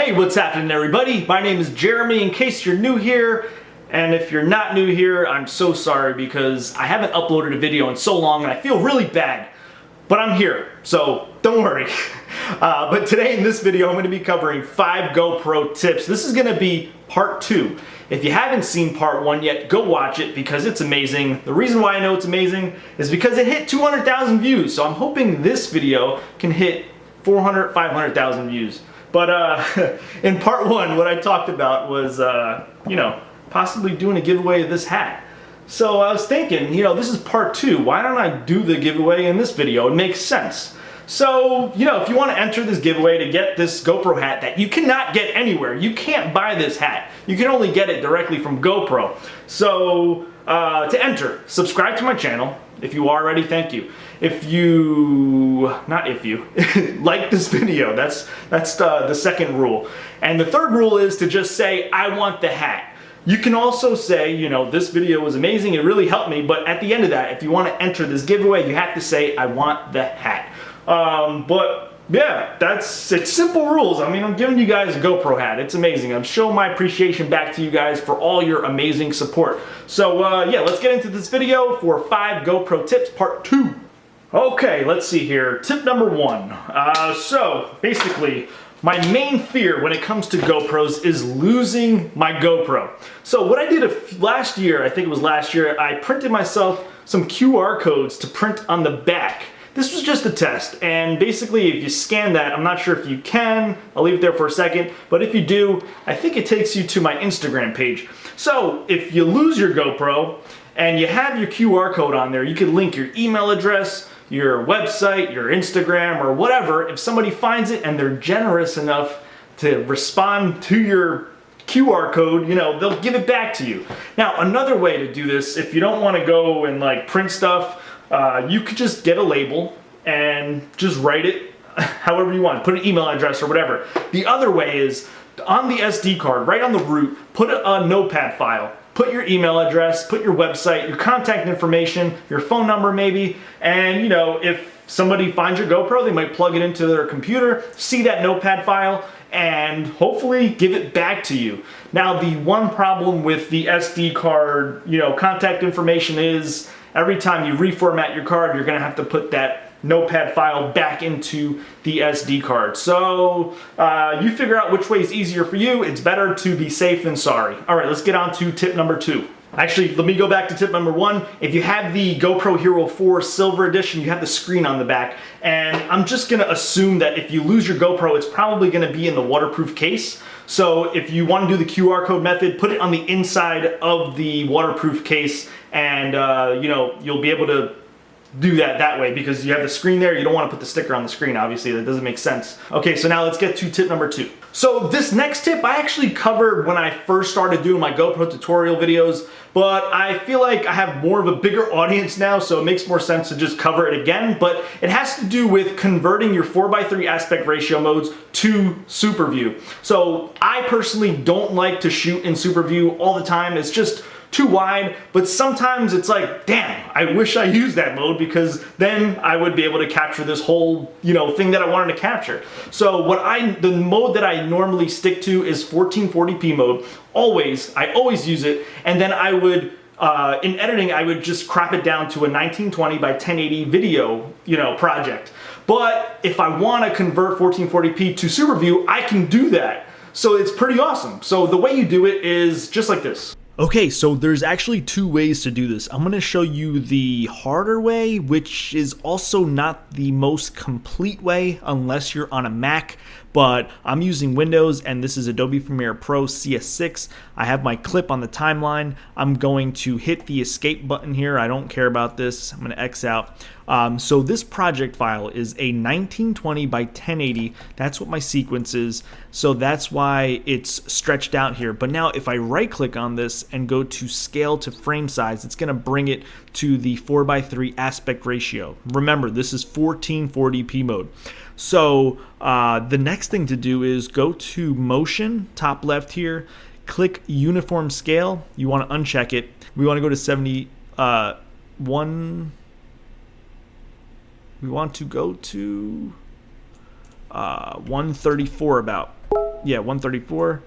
Hey, what's happening everybody? My name is Jeremy, in case you're new here, and if you're not new here, I'm so sorry because I haven't uploaded a video in so long and I feel really bad, but I'm here, so don't worry. But today in this video, I'm going to be covering 5 GoPro tips. This is going to be part 2. If you haven't seen part 1 yet, go watch it because it's amazing. The reason why I know it's amazing is because it hit 200,000 views, so I'm hoping this video can hit 400, 500,000 views. But in part 1, what I talked about was, possibly doing a giveaway of this hat. So I was thinking, this is part 2. Why don't I do the giveaway in this video? It makes sense. So, if you want to enter this giveaway to get this GoPro hat that you cannot get anywhere, you can't buy this hat. You can only get it directly from GoPro. So, to enter, subscribe to my channel. If you are already, thank you. Like this video, that's the second rule. And the third rule is to just say, I want the hat. You can also say, this video was amazing, it really helped me, but at the end of that, if you want to enter this giveaway, you have to say, I want the hat. But yeah, it's simple rules. I mean, I'm giving you guys a GoPro hat. It's amazing. I'm showing my appreciation back to you guys for all your amazing support. So yeah, let's get into this video for 5 GoPro tips, part 2. Okay, let's see here. Tip number 1. So basically, my main fear when it comes to GoPros is losing my GoPro. So what I did last year, I think it was last year, I printed myself some QR codes to print on the back. This was just a test, and basically if you scan that, I'm not sure if you can, I'll leave it there for a second, but if you do, I think it takes you to my Instagram page. So if you lose your GoPro and you have your QR code on there, you can link your email address, your website, your Instagram, or whatever. If somebody finds it and they're generous enough to respond to your QR code, they'll give it back to you. Now, another way to do this, if you don't want to go and print stuff, you could just get a label and just write it however you want. Put an email address or whatever. The other way is on the SD card, right on the root, put a notepad file. Put your email address, put your website, your contact information, your phone number maybe, and if somebody finds your GoPro, they might plug it into their computer, see that notepad file, and hopefully give it back to you. Now, the one problem with the SD card, contact information is every time you reformat your card, you're gonna have to put that notepad file back into the SD card. So you figure out which way is easier for you. It's better to be safe than sorry. All right, let's get on to tip number 2. Actually, let me go back to tip number 1. If you have the GoPro Hero 4 Silver Edition, you have the screen on the back. And I'm just gonna assume that if you lose your GoPro, it's probably gonna be in the waterproof case. So if you want to do the QR code method, put it on the inside of the waterproof case, and you'll be able to do that way because you have the screen there. You don't want to put the sticker on the screen, obviously. That doesn't make sense. Okay, so now let's get to tip number 2. So this next tip I actually covered when I first started doing my GoPro tutorial videos, but I feel like I have more of a bigger audience now, so it makes more sense to just cover it again. But it has to do with converting your 4:3 aspect ratio modes to super view. So I personally don't like to shoot in super view all the time. It's just too wide, but sometimes it's like, damn, I wish I used that mode because then I would be able to capture this whole, thing that I wanted to capture. So the mode that I normally stick to is 1440p mode. I always use it, and then I would, in editing, I would just crop it down to a 1920 by 1080 video, project. But if I want to convert 1440p to super view, I can do that. So it's pretty awesome. So the way you do it is just like this. Okay, so there's actually 2 ways to do this. I'm going to show you the harder way, which is also not the most complete way unless you're on a Mac, but I'm using Windows and this is Adobe Premiere Pro CS6. I have my clip on the timeline. I'm going to hit the escape button here. I don't care about this. I'm going to X out. So this project file is a 1920 by 1080. That's what my sequence is. So that's why it's stretched out here. But now if I right click on this and go to scale to frame size, it's going to bring it to the 4:3 aspect ratio. Remember, this is 1440p mode. So the next thing to do is go to motion, top left here, click uniform scale. You want to uncheck it. We want to go to 71. We want to go to 134 about. Yeah, 134,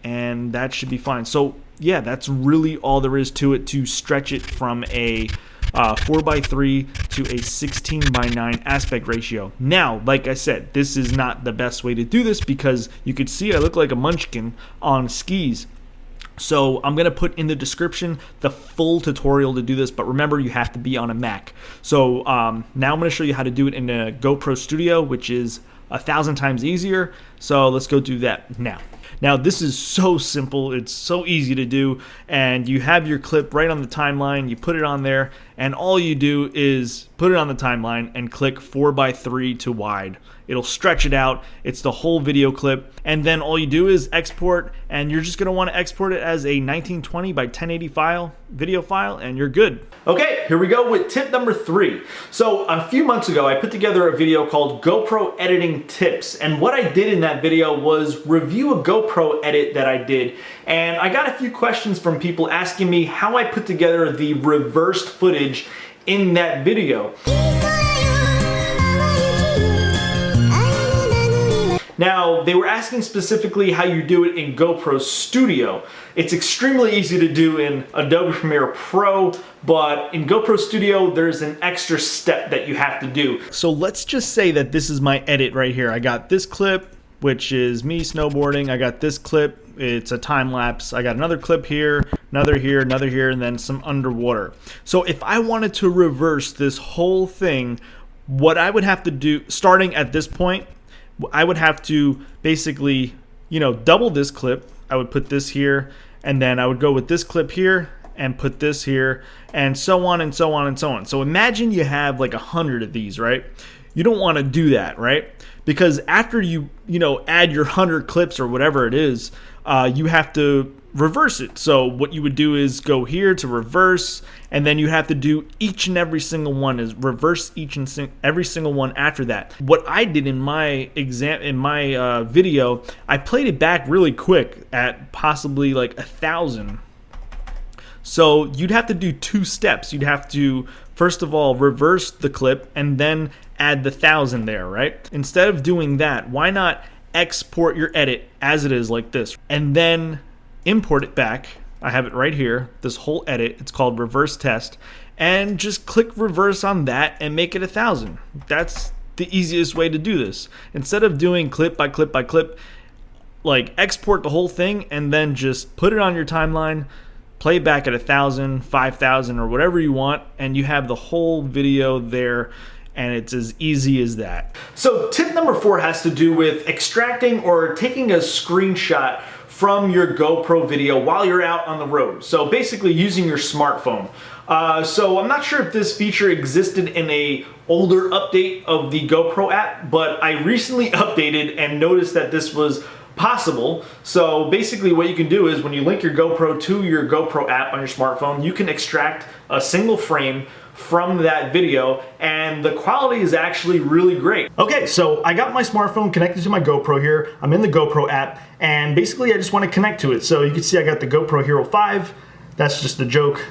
and that should be fine. So yeah, that's really all there is to it, to stretch it from a 4:3 to a 16:9 aspect ratio. Now, like I said, this is not the best way to do this because you could see I look like a munchkin on skis. So I'm going to put in the description the full tutorial to do this, but remember, you have to be on a Mac. So now I'm going to show you how to do it in a GoPro Studio, which is 1,000 times easier. So let's go do that now. Now this is so simple, it's so easy to do, and you have your clip right on the timeline, you put it on there, and all you do is put it on the timeline and click 4:3 to wide. It'll stretch it out, it's the whole video clip, and then all you do is export, and you're just going to want to export it as a 1920 by 1080 video file, and you're good. Okay, here we go with tip number 3. So a few months ago, I put together a video called GoPro Editing Tips, and what I did in that video was review a GoPro edit that I did, and I got a few questions from people asking me how I put together the reversed footage in that video. Now, they were asking specifically how you do it in GoPro Studio. It's extremely easy to do in Adobe Premiere Pro, but in GoPro Studio, there's an extra step that you have to do. So let's just say that this is my edit right here. I got this clip, which is me snowboarding. I got this clip, it's a time lapse. I got another clip here, another here, and then some underwater. So if I wanted to reverse this whole thing, what I would have to do, starting at this point, I would have to basically, double this clip. I would put this here, and then I would go with this clip here and put this here, and so on and so on and so on. So imagine you have like 100 of these, right? You don't want to do that, right? Because after you add your 100 clips or whatever it is, you have to reverse it. So what you would do is go here to reverse, and then you have to do each and every single one is reverse each and every single one after that. What I did in my video, I played it back really quick at possibly like 1,000. So you'd have to do 2 steps. You'd have to first of all reverse the clip and then add the 1,000 there, right? Instead of doing that, why not export your edit as it is like this and then import it back. I have it right here, this whole edit. It's called reverse test, and just click reverse on that and make it 1,000. That's the easiest way to do this. Instead of doing clip by clip by clip, like export the whole thing and then just put it on your timeline, play back at 1,000, 5,000, or whatever you want, and you have the whole video there. And it's as easy as that. So tip number 4 has to do with extracting or taking a screenshot from your GoPro video while you're out on the road. So basically using your smartphone. So I'm not sure if this feature existed in a older update of the GoPro app, but I recently updated and noticed that this was possible. So basically what you can do is when you link your GoPro to your GoPro app on your smartphone, you can extract a single frame from that video, and the quality is actually really great. Okay, so I got my smartphone connected to my GoPro here. I'm in the GoPro app, and basically I just want to connect to it. So you can see I got the GoPro Hero 5. That's just a joke.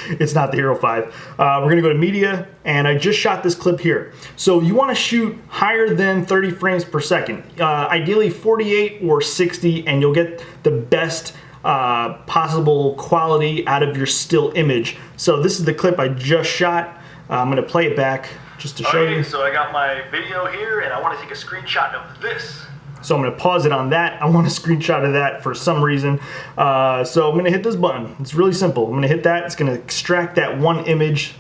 It's not the Hero 5. We're gonna go to media, and I just shot this clip here. So you wanna shoot higher than 30 frames per second. Ideally 48 or 60, and you'll get the best possible quality out of your still image. So this is the clip I just shot. I'm gonna play it back just to show you. So I got my video here, and I wanna take a screenshot of this. So I'm gonna pause it on that. I want a screenshot of that for some reason. So I'm gonna hit this button. It's really simple. I'm gonna hit that. It's gonna extract that one image.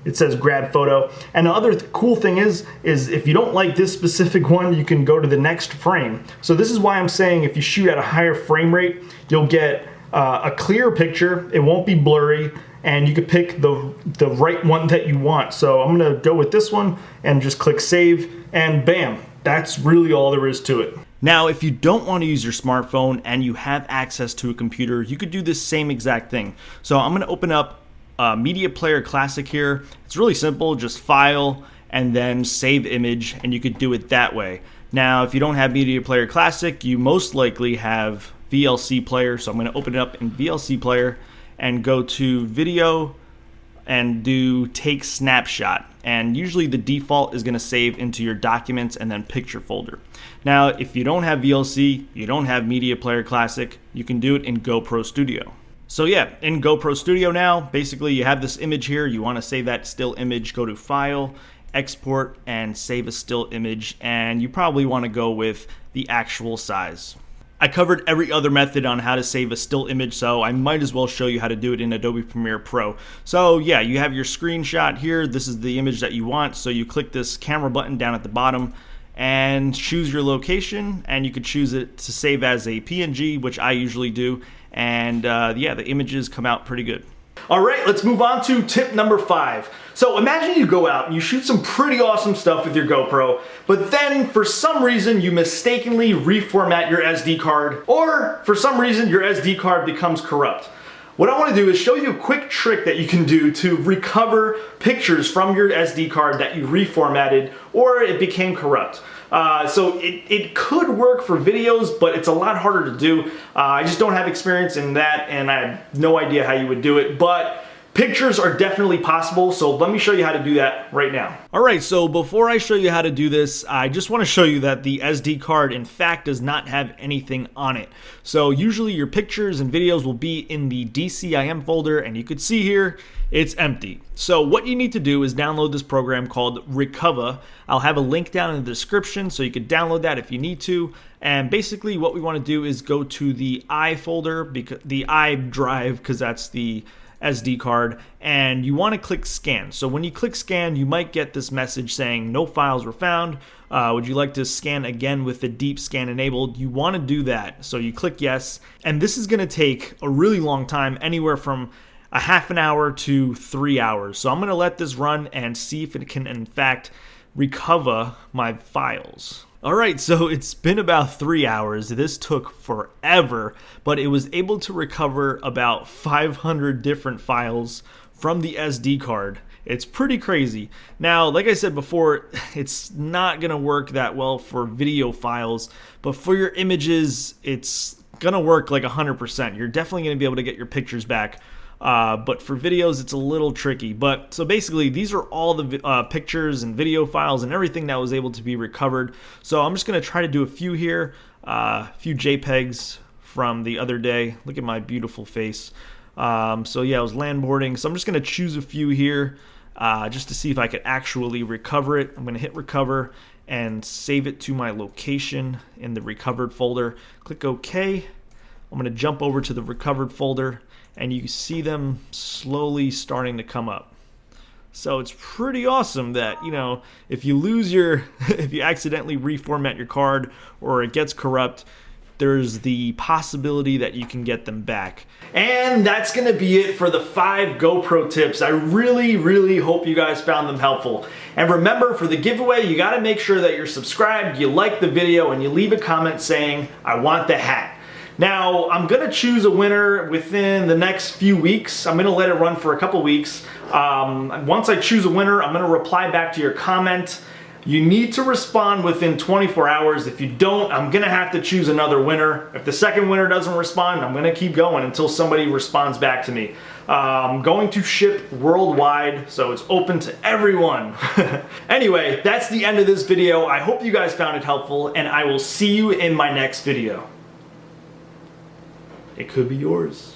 It says grab photo. And the other cool thing is if you don't like this specific one, you can go to the next frame. So this is why I'm saying if you shoot at a higher frame rate, you'll get a clear picture. It won't be blurry, and you can pick the right one that you want. So I'm gonna go with this one and just click save, and bam. That's really all there is to it. Now, if you don't want to use your smartphone and you have access to a computer, you could do this same exact thing. So I'm going to open up Media Player Classic here. It's really simple, just file and then save image, and you could do it that way. Now, if you don't have Media Player Classic, you most likely have VLC Player. So I'm going to open it up in VLC Player and go to Video and do Take Snapshot. and usually the default is going to save into your documents and then picture folder. Now, if you don't have VLC, you don't have Media Player Classic, you can do it in GoPro Studio. So yeah, in GoPro Studio now, basically you have this image here, you want to save that still image, go to File, Export, and save a still image, and you probably want to go with the actual size. I covered every other method on how to save a still image, so I might as well show you how to do it in Adobe Premiere Pro. So yeah, you have your screenshot here, this is the image that you want, so you click this camera button down at the bottom, and choose your location, and you could choose it to save as a PNG, which I usually do, and yeah, the images come out pretty good. All right, let's move on to tip number 5. So imagine you go out and you shoot some pretty awesome stuff with your GoPro, but then for some reason you mistakenly reformat your SD card, or for some reason your SD card becomes corrupt. What I want to do is show you a quick trick that you can do to recover pictures from your SD card that you reformatted or it became corrupt. So it could work for videos, but it's a lot harder to do. I just don't have experience in that, and I have no idea how you would do it, but pictures are definitely possible, so let me show you how to do that right now. Alright, so before I show you how to do this, I just want to show you that the SD card in fact does not have anything on it. So usually your pictures and videos will be in the DCIM folder, and you could see here, it's empty. So what you need to do is download this program called Recover. I'll have a link down in the description so you could download that if you need to. And basically what we want to do is go to the I folder, because the I drive, because that's the SD card, and you want to click scan. So when you click scan, you might get this message saying no files were found. Would you like to scan again with the deep scan enabled? You want to do that. So you click yes, and this is going to take a really long time, anywhere from a half an hour to 3 hours. So I'm going to let this run and see if it can in fact recover my files. Alright, so it's been about 3 hours. This took forever, but it was able to recover about 500 different files from the SD card. It's pretty crazy. Now, like I said before, it's not going to work that well for video files, but for your images, it's going to work like 100%. You're definitely going to be able to get your pictures back. But for videos, it's a little tricky. But so basically, these are all the pictures and video files and everything that was able to be recovered. So I'm just going to try to do a few here, a few JPEGs from the other day. Look at my beautiful face. So yeah, I was landboarding. So I'm just going to choose a few here just to see if I could actually recover it. I'm going to hit recover and save it to my location in the recovered folder. Click OK. I'm going to jump over to the recovered folder, and you see them slowly starting to come up. So it's pretty awesome that, you know, if you lose your, if you accidentally reformat your card or it gets corrupt, there's the possibility that you can get them back. And that's gonna be it for the 5 GoPro tips. I really hope you guys found them helpful. And remember, for the giveaway, you gotta make sure that you're subscribed, you like the video, and you leave a comment saying, I want the hat. Now, I'm going to choose a winner within the next few weeks. I'm going to let it run for a couple weeks. Once I choose a winner, I'm going to reply back to your comment. You need to respond within 24 hours. If you don't, I'm going to have to choose another winner. If the second winner doesn't respond, I'm going to keep going until somebody responds back to me. I'm going to ship worldwide, so it's open to everyone. Anyway, that's the end of this video. I hope you guys found it helpful, and I will see you in my next video. It could be yours.